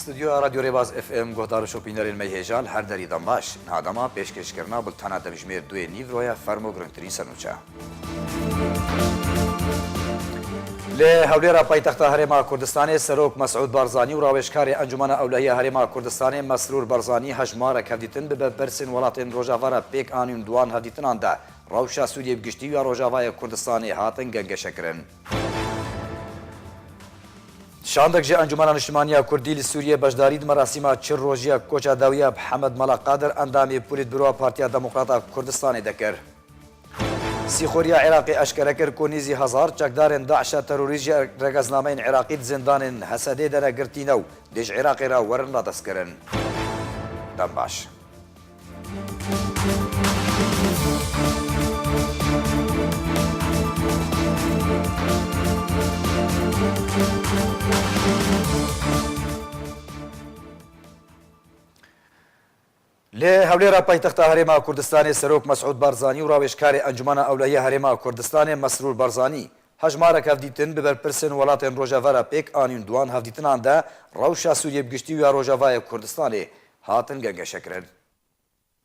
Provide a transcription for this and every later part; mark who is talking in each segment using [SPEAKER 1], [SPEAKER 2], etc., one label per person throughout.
[SPEAKER 1] استودیو رادیو ریواز اف ام گهدار شوپینرین میهجال هر دری دنباش نادما پیشکش کرنا بلتانا دبجمیر دوی نیورویا فرمو گرنتری سنوچا له هوليرا پایتخت هرما کردستان سروک مسعود بارزانی و راوشکار انجمن اولهی هرما کردستان مسرور بارزانی هجمار کردیتن به برسن ولاتن روجاوارا پیک آنین دوان هدیتن آنده روشا سوریه بگشتی و روجاوای کردستان هاتن گنگ شکرن شاندک جه انجمن اجتماعی کردی لسوریه بجدارید مراسم چر روزیا کوچا داویا محمد ملا قادر اندامی پولیت برو پارتیا دموکراتا کردستان دکر سیخوریا عراقی اشکره کر کنیزی هزار چکدارن داعش تروریجی رگزنامین عراقی زندان حسده در گرتینو دیج عراقی را ورن را دست کرن دنباش له هوليرا پایتخت هرما کردستان سروک مسعود بارزانی و راوشکار انجمن اولهی هرما کردستان مسرور بارزانی هجمار کفدیتن به برپرسن ولاتن روجاوارا پیک آنین دوان هفدیتن آنده روشا سوریه بگشتی و روجاوای کردستان هاتن گنگ شکرن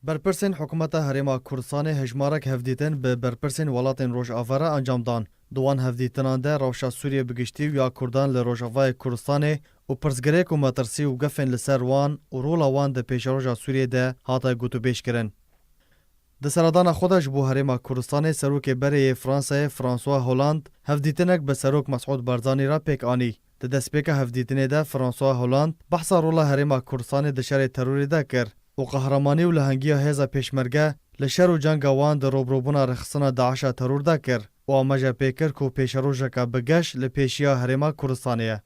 [SPEAKER 2] برپرسن حکومت هرما کردستان هجمارک هفدیتن به برپرسن ولاتن روجاوارا انجام دان دوان هفدیتن آنده روشا سوریه بگشتی و کردان لروجاوای کردستان و پرزگریک و مترسی و گفن لسر وان و رولا وان ده پیشروجا سوریه ده هاتا گوتو بیش کرن. ده سردان خودش بو هرما کردستان سروک بره فرانسه فرانسوا هولند هفدیتنک به سروک مسعود بارزانی را پیک آنی. ده دسپیک هفدیتنه ده فرانسوا هولند بحثا رولا هرما کردستان ده شر تروری ده کر و قهرمانی و لهنگی هزا پیشمرگه لشر و جنگ وان ده روبروبونا رخصنا داعش ترور ده کر و آمجا پیکر کو پیشروجا که بگش لپیشیا هرما کردستانیه.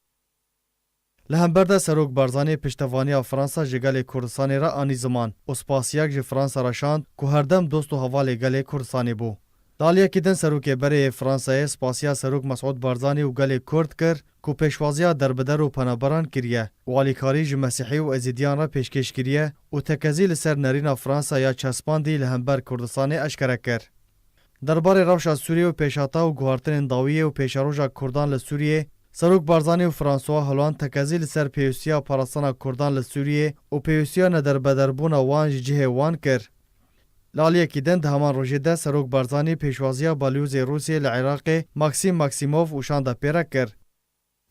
[SPEAKER 2] لهمبرده سروک بارزانی پشتوانی فرانسا جگل کردستانی را آنی زمان و سپاسیاک جه فرانسا راشاند که هر دم دوست و حوال گل کردستانی بو. دالیا کدن سروک بره فرانسا سپاسیا سروک مسعود بارزانی و گل کرد کر که پیشوازیا دربدر و پنابران کریه و والیکاری جه مسیحی و ازیدیان را پیشکش کریه و تکزی لسر نرین فرانسا یا چسپاندی لهمبر کردستانی اشکره کر. درباره روشا سوریه و پیشاتا و گوهرتن داویه و پیشاروجا کردان لسوریه سروک بارزانی و فرانسوا هولند تکازی لسر پیوسیا پارستانا کردان لسوریه و پیوسیا ندربدربون وان جه وان کر. لالیه کدند همان روژه ده سروک بارزانی پیشوازیا بالیوز روسیه لعراق ماکسیموف و شانده پیره کر.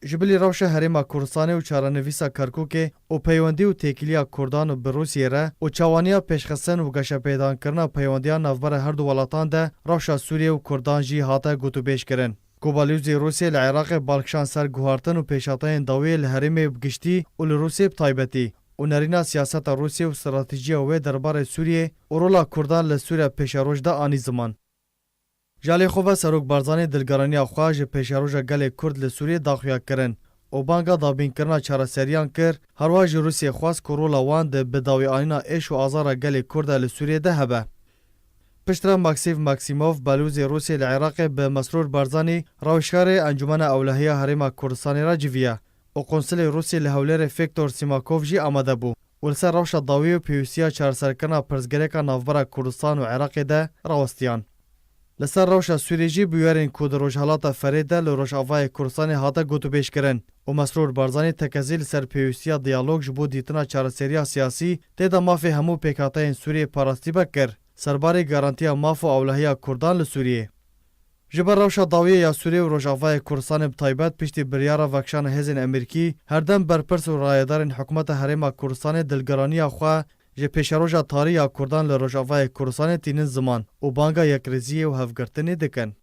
[SPEAKER 2] جبلی روش هرما کردستانی و چارنویسا کرکوک و پیوندی و تکیلیا کردان و بروسیه را و چوانیا پیشخستن و گشه پیدان کرنا پیوندیا نوبر هر دو ولاتان ده روش سوریه و کردان جی هاتا گوتو بیش کرن. کوبالیوزی روسیه لعراق بالکشان سر گوهارتن و پیشاتین داوی لحریم بگشتی و لروسیه بطایبتی و نرینا سیاست روسیه و استراتیجی و دربار سوریه و رولا کردان لسوریه پیشاروش ده آنی زمان. جالی خوبه سروک بارزانی دلگرانی خواهج پیشاروش گل کرد لسوریه داخویا کرن و بانگا دابین کرنا چاره سریان کر هرواج روسیه خواست که رولا وان ده بداوی آنینا ایش و آزار گل کرد لسوریه ده هبه. پشتر ماکسیموف بلوز روسیه العراق به مسرور بارزانی راوشکار انجمن اولهی هرما کردستانی را جویه و قنصل روسیه لهولر فیکتور سیماکوف جی آمده بو و لسر روش داوی و پیوسیا چارسرکنا پرزگریکا نافبرا کردستان و عراق ده راوستیان. لسر روش سوریه جی بیوارین کود روشحالات فریده لروش آوای کردستانی هاتا گوتو بیش کرن و مسرور بارزانی تکزیل سر پیوسیا دیالوگ جبو دیتنا چارسریا سیاسی تیدا مافی همو پیکاتین سوریه پاراستی بکر سرباری گارانتیا ماف و اولهیا کردان لسوریه. جبر روشا داویه یا سوریه و روشافای کردستان بطایبت پشتی بریارا وکشان هزین امریکی هردم برپرس و رایدارین حکومت هرما کردستان دلگرانیا خواه جه پیشروجا تاری یا کردان لروشافای کردستان تینن زمان و بانگا یکریزیه و هفگرتنی دکن.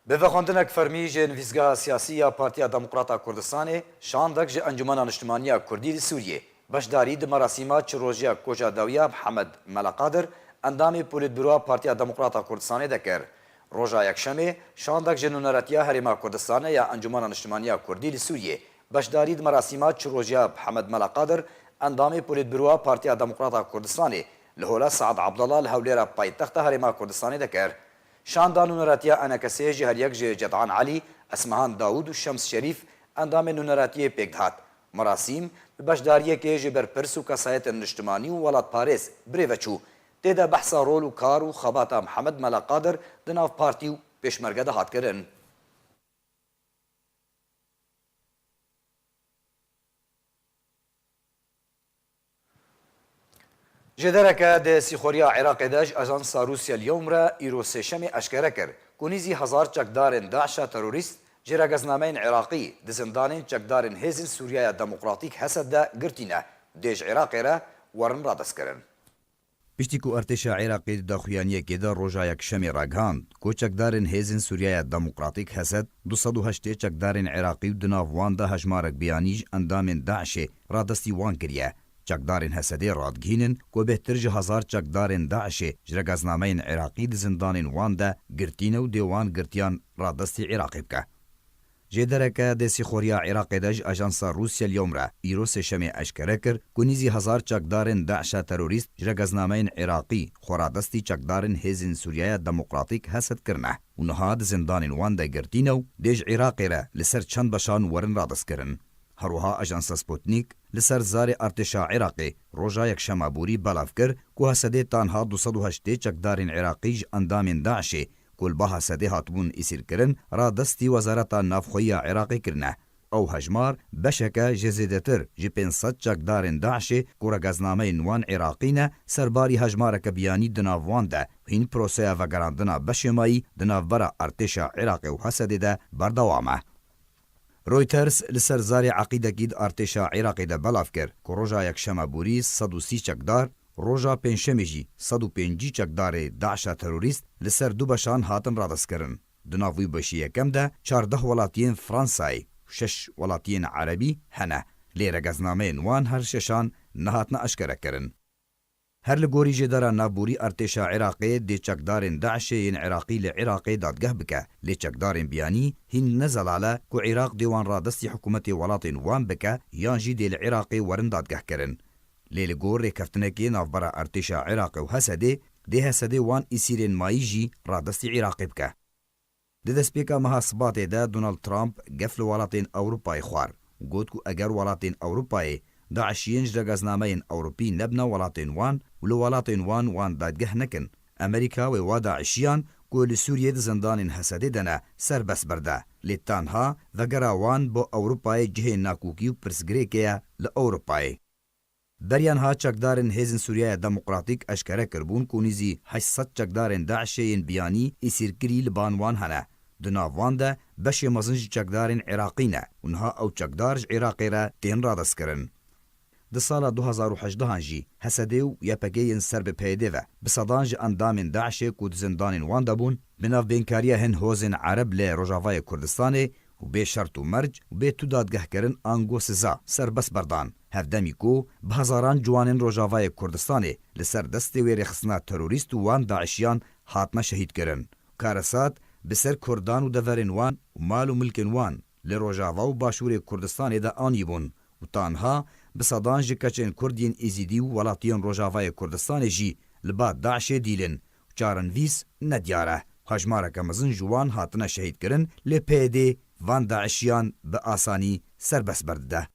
[SPEAKER 1] به وخوندنک فرمی جه نویزگاه سیاسی یا پارتیا دموکراتا کردستان شاندک جه انجمن اجتماعی کردی سوریه بشداری د مراسم چروژیا کوچا داویا محمد ملا قادر اندامی پولیت برو پارتیا دموکراتا کردستان دکر روژا یکشنبه شاندک جنونراتیا هرما کردستان یا انجمن اجتماعی کردی سوریه بشداری د مراسم چروژیا محمد ملا قادر اندامی پولیت برو پارتیا دموکراتا کردستان لهولا سعد عبدالله لهوليرا پایتخت هرما کردستان دکر شاندان نونراتیا انکسی جهر یک جدعان علی اسمهان داوود و شمس شریف اندام نونراتی پیکدهات مراسم بشداریه که جبر پرس و کسایت اجتماعی و ولات پاریس بریوچو تیدا بحثا رول و کار و خباتا محمد ملا قادر دناف پارتی و پیشمرگه ده هات کرن. جدرکه د سیخوریا عراق داش اژانسا روسیا اليوم را ایرو سشم اشکره کر کنیزی هزار چکدارن داعش تروریست جرگزنامین عراقی د زندانین چکدارن هزن سوریای دموکراتیک حسد دا گرتینه دیج عراق را ورن را دست کرن. پشتی کو ارتشا عراقی دا خویانیه که دا روژا یک شمی راگهاند کو چکدارن هزن سوریای دموکراتیک حسد 208 چکدارن عراقی و دناوان دا هجمارک بیانیج اندامین داعش را دستی وان کریه. چکدارین حسده رادگینن کو بهتر جه هزار چکدارین داعش جرگزنامین عراقی د زندانین وان ده گرتینه و دیوان گرتیان را دستی عراقی بکه. جدرکه د سیخوریا عراق داج اژانسا روسیا اليوم را ایرو سشم اشکره کر کنیزی هزار چکدارین داعش تروریست جرگزنامین عراقی خورا دستی چکدارین هزین سوریای دموکراتیک حسد کرنه و نها د زندانین وان ده گرتینه و دیج عراق را لسر چند بشان ورن را دست کرن. هروها اژانس سپوتنیک لسر زار ارتشا عراقی روژا یک شمابوری بلاف کر که حسده تانها 208 چکدارین عراقی اندامین داعش کل با حسده هاتبون اسیر کرن را دستی وزارت نافخوی عراقی کرنه او هجمار بشکه جزیدتر جی 500 چکدارین داعش که رگزنامه نوان عراقی سرباری هجمارک بیانی دناوان ده هین پروسه و گراندنا بشمایی دناوبرا ارتشا عراقی و حسده ده بردوامه. رویترز لسر زار عقیدگید ارتشا عراقی ده بلاف کر که روژا یک شمابوری 130 چکدار روژا پنجشنبه جی 150 چکدار داعش تروریست لسر دو بشان هاتن را دست کرن. دناوی بشی یکم ده 14 ولاتین فرانسای 6 ولاتین عربی هنه لی رگزنامه نوان هر ششان نهاتنا اشکره کرن. هر لگوری جدارا نابوری ارتشا عراقی دی چکدارین داعش ین عراقی لعراقی دادگه بکه لی چکدارین بیانی هین نزلاله که عراق دیوان را دستی حکومت ولاتین وان بکه یان جی دی لعراقی ورن دادگه کرن. لی لگور ریکفتنکی نافبرا ارتشا عراقی و حسده دی حسده وان اسیرین مایی جی را دستی عراقی بکه. دی دسپیکا محاسبات ده دونالد ترامپ گفل ولاتین اوروپای خوار گوت که اگر ولاتین اوروپای داعشیین جرگزنامین اوروپی نبنا ولاتین وان ولو ولاتین وان دادگه نکن. امریکا و داعشیان که لسوریه زندان حسده دنه سر بس برده لی تانها و گراوان با اوروپای جه ناکوکی و پرسگری که لأوروپای. بریان ها چکدارن هزن سوریای دموکراتیک اشکره کربون که نیزی 800 چکدارن داعشین بیانی اسیرکری لبانوان هنه. دناوان ده بشی مزنج چکدارن عراقی نه اونها او چکدارج عراقی را تین را دست کرن. د سال 2018 جی حسده و یپگین سر به پیده و بصدانج اندام داعش کود زندان وان دبون بناف بینکاریه هن هوزن عرب لی روژاوای کردستان و به شرط و مرج و به تو دادگه کرن آنگو سزا سر بس بردان هفدمی کو به هزاران جوانین روژاوای کردستان لسر دست و رخصنا تروریست وان داعشیان حاتمه شهید کرن. کارسات بسر کردان و دورین وان و مال و ملکن وان لی روژاوا و باشور کردستان دا آنی بون و تانها بصدان جی کچین کردین ایزیدی و ولاتیان روژاوای کردستان جی لباد داعش دیلن و چارن ویس ندیاره. هجمارک مزن جوان هاتنه شهید کرن لی پیده وان داعشیان به آسانی سربس برده.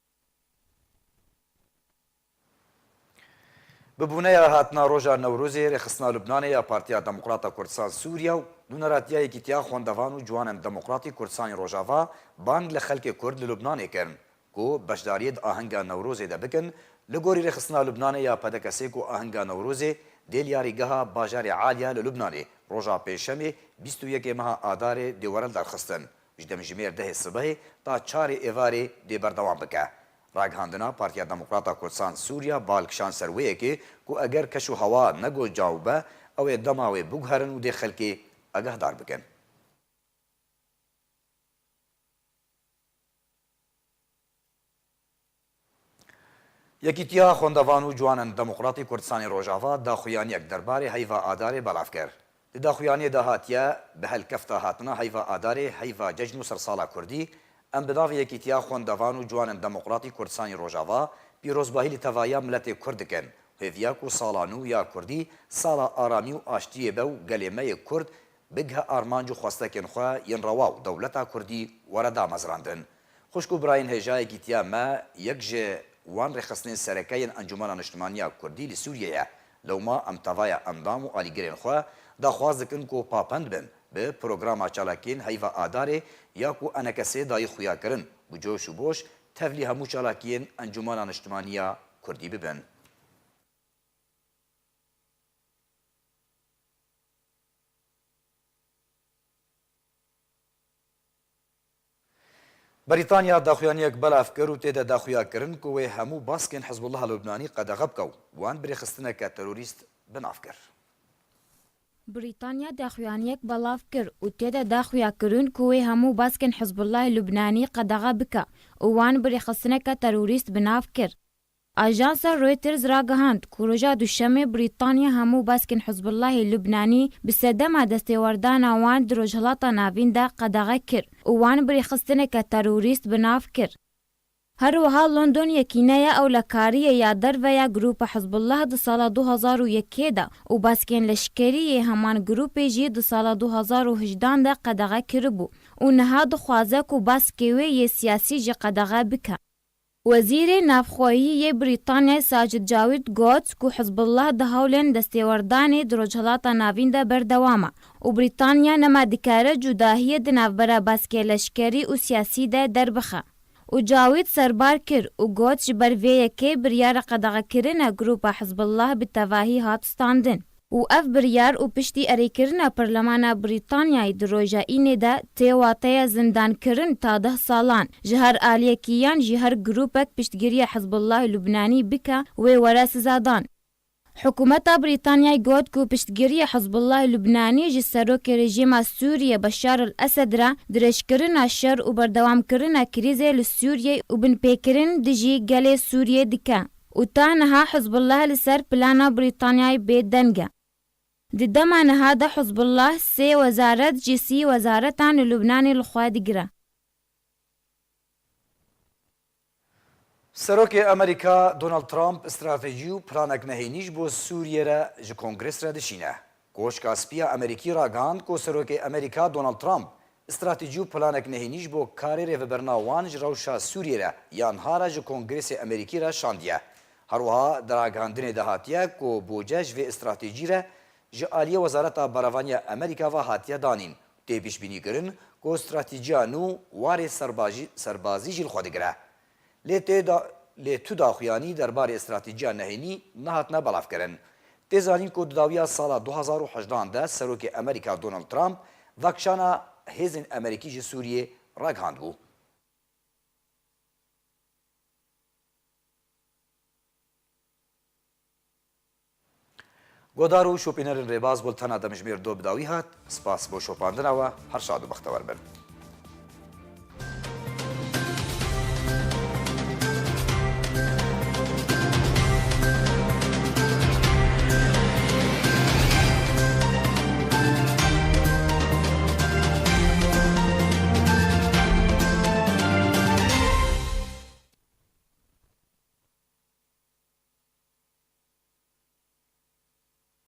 [SPEAKER 1] ببونه یا هاتنا روژا نوروزی رخصنا لبنان یا پارتیا دموکراتا کردستان سوریا و دونراتیا یکیتیا خوندوان و جوان دموکراتی کردستان روژاوا بانگ لخلک کرد لبنان کرن کو بشداریت آهنگا نوروزی ده بکن لگوری رخصنا لبنان یا پدکسی کو آهنگا نوروزی دیل یاریگاه باجار عالیا لبنان روژا پیشمی 21 ماه آدار دیورل درخستن جدم جمیر ده صبح تا 4 ایواری دی بردوام بکه. راگهاندنا پارتیا دموکراتا کردستان سوریا بالکشان سرویه که اگر کشو هوا نگو جاوبه او دماوی بگهرن و دی خلکی اگه دار بکن. یکیتیا خوندوان و جوانن دموکراتی کردستان روژاوا دا خویانی یک درباره حیوه آداره بلاف کرد. دا خویانی دا هاتیه به هلکفتا هاتنا حیوه آداره حیوه ججن و سرسالا کردی ام بداوی یکیتیا خوندوان و جوانن دموکراتی کردستان روژاوا پیروزباهی لتوایا ملت کرد کن. هیویا کو سالانو یا کردی سالا آرامی و آشتیه به و گلیمه کرد بگه آرمانجو خواستکن خواه ین رواو دولتا کردی وردا مزراندن. خوشکو براین هجای یکیتیا ما یک جه وان رخصتین سرکین انجمن اجتماعی کردی لسوریه لو ما ام توایا اندام و آلیگرین خواه دا خواست کن کو پاپند بن به پروگرام چالاکین حیوه آداره یا کو انکسی دای خویا کرن بجوش و بوش تفلی همو چالاکین انجمن اجتماعی کردی ببن. بریتانیا داخویانیەک بەلاف کر و تێدا داخویاکردن کو wê hemû baskên Hizbullah Lubnanî qedexe bike û wan birêxistineke terorîst binav kir.
[SPEAKER 3] بریتانیا داخویانیەک بەڵاو کرد و تێدا داخویاکردن کو wê hemû baskên Hizbullah Lubnanî qedexe bike û wan birêxistineke terorîst binav kir. Ajansa Reuters ragihand ku roja duşemê Brîtanya hemû baskên Hizbullahê Lubnanî bi sedema destêwerdana wan di rojhilata navîn de qedexe kir û wan birêxistineke terorîst binav kir. Her wiha London yekîneya ewlekariyê ya derveya grûpa Hizbullah di sala 2001 de û baskên leşkeriyê heman grûpê jî di sala 2018 de qedexe kiribû û niha dixwaze ku baskê wê yê siyasî jî qedexe bike. Wezîrê Navxweyî Brîtanyayê Sajid Javid got ku Hizbullah di hewlên destêwerdanê di rojhilata navîn de berdewam e û Brîtanya nema dikare cudahiyê di navbera baskê leşkerî û siyasî de derbixe. û Javid serbar kir û got ji ber vê yekê biryara qedexekirina grûpa Hizbullah bi tevahî hat standin. û ev biryar û piştî erêkirina Parlemana Brîtanyayê di rojayînê de tê wateya zindankirin ta 10 salan ji her aliyekiyan jî her grûpek piştgiriya Hizbullah Lubnanî bike wê were sizadan. Hikûmeta Brîtanyayê got ku piştgiriya Hizbullah Lubnanî ji serokê rejîma Sûriye Beşar el-Esed re dirêjkirina şer û berdewamkirina krîzê li Sûriyê û binpêkirin di jî gelê Sûriyê dike û ta niha Hizbullah li ser plana Brîtanyayê bêdeng e. Di dema niha de Hizbullah sê wezaret jî 3 wezaretan li Lubnanê li xwe digire.
[SPEAKER 1] Serokê Amerîka Donald Trump stratejî û planek nehênî ji bo Sûriyê re ji Kongres re dişîne. Koşka Spiya Amerîkî ragihand ku Serokê Amerîka Donald Trump stratejî û planek nehênî ji bo karê rêveberna wan ji rewşa Sûriyê re yan hara ji Kongresê Amerîkî re şandiye. Her wiha di ragihandinê de hatiye ku boce ji vê stratejî re ji Aliye Wezareta Beravaniya Amerîka ve hatiye danîn. Tê pîşbînîkirin ku stratejîya nû warê serbazî jî li xwe digire. Lê tu daxuyanî derbarê stratêjiya nehênî nehatine belavkirin. Tê zanîn ku di dawiya sala 2018 de Serokê Amerîka Donald Trump vekşana hêzên Amerîkî ji Sûriyê ragihand bû. Godar û şopînerên rêbaz bultena demijmêr do bidawî hat. Spas bo şopandina we her şad û bextewar bin.